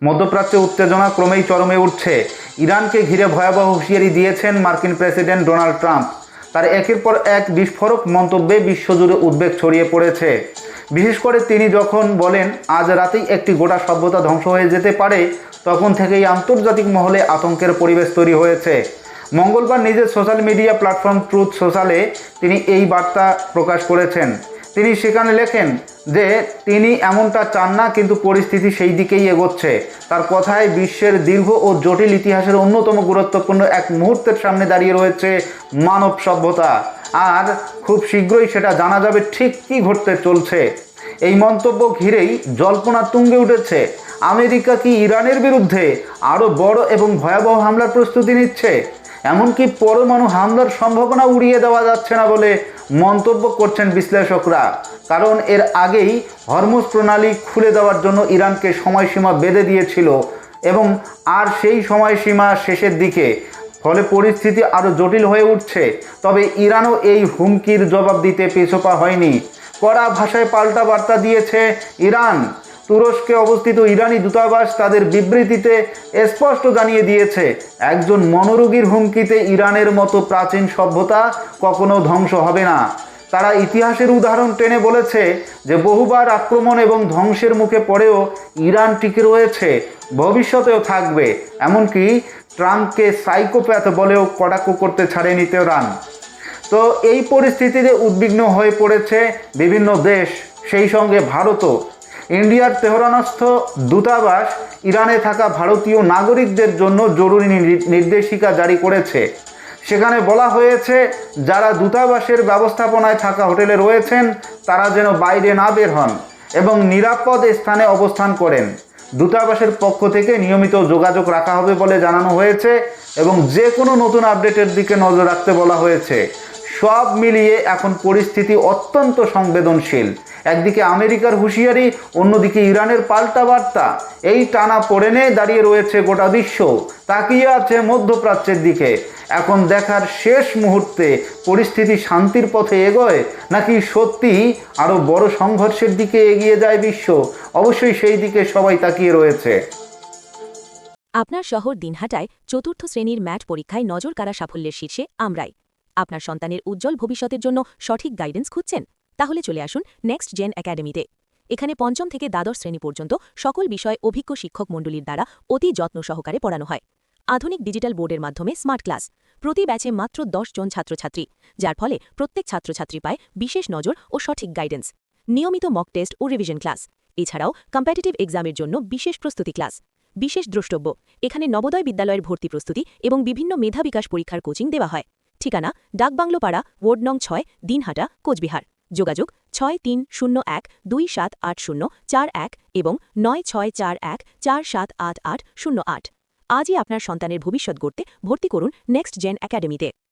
মধ্যপ্রাচ্যে উত্তেজনা ক্রমেই চরমে উঠছে। ইরানকে ঘিরে ভয়াবহ হুঁশিয়ারি দিয়েছেন মার্কিন প্রেসিডেন্ট ডোনাল্ড ট্রাম্প। তার একের পর এক বিস্ফোরক মন্তব্যে বিশ্বজুড়ে উদ্বেগ ছড়িয়ে পড়েছে। বিশেষ করে তিনি যখন বলেন আজ রাতেই একটি গোটা সভ্যতা ধ্বংস হয়ে যেতে পারে, তখন থেকেই আন্তর্জাতিক মহলে আতঙ্কের পরিবেশ তৈরি হয়েছে। মঙ্গলবার নিজের সোশ্যাল মিডিয়া প্ল্যাটফর্ম ট্রুথ সোশ্যালে তিনি এই বার্তা প্রকাশ করেছেন। তিনি সেখানে লেখেন যে তিনি এমনটা চান না, কিন্তু পরিস্থিতি সেই দিকেই এগোচ্ছে। তার কথায় বিশ্বের দীর্ঘ ও জটিল ইতিহাসের অন্যতম গুরুত্বপূর্ণ এক মুহূর্তের সামনে দাঁড়িয়ে রয়েছে মানব সভ্যতা, আর খুব শীঘ্রই সেটা জানা যাবে ঠিক কী ঘটতে চলছে। এই মন্তব্য ঘিরেই জল্পনা তুঙ্গে উঠেছে। আমেরিকা কি ইরানের বিরুদ্ধে আরও বড় এবং ভয়াবহ হামলার প্রস্তুতি নিচ্ছে? এমনকি পরমাণু হামলার সম্ভাবনা উড়িয়ে দেওয়া যাচ্ছে না বলে মন্তব্য করছেন বিশ্লেষকরা। কারণ এর আগেই হরমুজ প্রণালী খুলে দেওয়ার জন্য ইরানকে সময়সীমা বেঁধে দিয়েছিল এবং আর সেই সময়সীমা শেষের দিকে, ফলে পরিস্থিতি আরও জটিল হয়ে উঠছে। তবে ইরানও এই হুমকির জবাব দিতে পিছপা হয়নি। কড়া ভাষায় পাল্টা বার্তা দিয়েছে ইরান। তুরস্কে অবস্থিত ইরানি দূতাবাস তাদের বিবৃতিতে স্পষ্ট জানিয়ে দিয়েছে, একজন মনোরোগীর হুমকিতে ইরানের মতো প্রাচীন সভ্যতা কখনো ধ্বংস হবে না। তারা ইতিহাসের উদাহরণ টেনে বলেছে যে বহুবার আক্রমণ এবং ধ্বংসের মুখে পড়েও ইরান টিকে রয়েছে, ভবিষ্যতেও থাকবে। এমনকি ট্রাম্পকে সাইকোপ্যাথ বলেও কটাক্ষ করতে ছাড়েনি তেহরান। তো এই পরিস্থিতিতে উদ্বিগ্ন হয়ে পড়েছে বিভিন্ন দেশ, সেই সঙ্গে ভারতও। ইন্ডিয়ার তেহরানস্থ দূতাবাস ইরানে থাকা ভারতীয় নাগরিকদের জন্য জরুরি নির্দেশিকা জারি করেছে। সেখানে বলা হয়েছে যারা দূতাবাসের ব্যবস্থাপনায় থাকা হোটেলে রয়েছেন তারা যেন বাইরে না বের হন এবং নিরাপদ স্থানে অবস্থান করেন। দূতাবাসের পক্ষ থেকে নিয়মিত যোগাযোগ রাখা হবে বলে জানানো হয়েছে এবং যে কোনো নতুন আপডেটের দিকে নজর রাখতে বলা হয়েছে। সব মিলিয়ে এখন পরিস্থিতি অত্যন্ত সংবেদনশীল। একদিকে আমেরিকার হুঁশিয়ারি, অন্যদিকে ইরানের পাল্টা বার্তা। এই টানা পড়েনে দাঁড়িয়ে রয়েছে গোটা বিশ্ব, তাকিয়ে আছে মধ্যপ্রাচ্যের দিকে। এখন দেখার শেষ মুহূর্তে পরিস্থিতি শান্তির পথে এগোয় নাকি সত্যি আরও বড় সংঘর্ষের দিকে এগিয়ে যায় বিশ্ব। অবশ্যই সেই দিকে সবাই তাকিয়ে রয়েছে। আপনার শহর দিনহাটায় চতুর্থ শ্রেণীর ম্যাট পরীক্ষায় নজর কাড়া সাফল্যের শীর্ষে আমরাই। আপনার সন্তানের উজ্জ্বল ভবিষ্যতের জন্য সঠিক গাইডেন্স খুঁজছেন? তাহলে চলে আসুন নেক্সট জেন একাডেমিতে। এখানে পঞ্চম থেকে দ্বাদশ শ্রেণী পর্যন্ত সকল বিষয় অভিজ্ঞ শিক্ষক মণ্ডলীর দ্বারা অতি যত্ন সহকারে পড়ানো হয়। আধুনিক ডিজিটাল বোর্ডের মাধ্যমে স্মার্ট ক্লাস, প্রতি ব্যাচে মাত্র 10 জন ছাত্রছাত্রী, যার ফলে প্রত্যেক ছাত্রছাত্রী পায় বিশেষ নজর ও সঠিক গাইডেন্স। নিয়মিত মক টেস্ট ও রিভিশন ক্লাস, এছাড়াও কম্পিটিটিভ এক্সামের জন্য বিশেষ প্রস্তুতি ক্লাস। বিশেষ দ্রষ্টব্য, এখানে নবোদয় বিদ্যালয়ের ভর্তি প্রস্তুতি এবং বিভিন্ন মেধা বিকাশ পরীক্ষার কোচিং দেওয়া হয়। ঠিকানা ডাকবাংলোপাড়া, ওয়ার্ড নং 6, দিনহাটা, কোচবিহার। যোগাযোগ 6301278041 এবং 9641478808। আজই আপনার সন্তানের ভবিষ্যৎ গড়তে ভর্তি করুন নেক্সট জেন একাডেমিতে।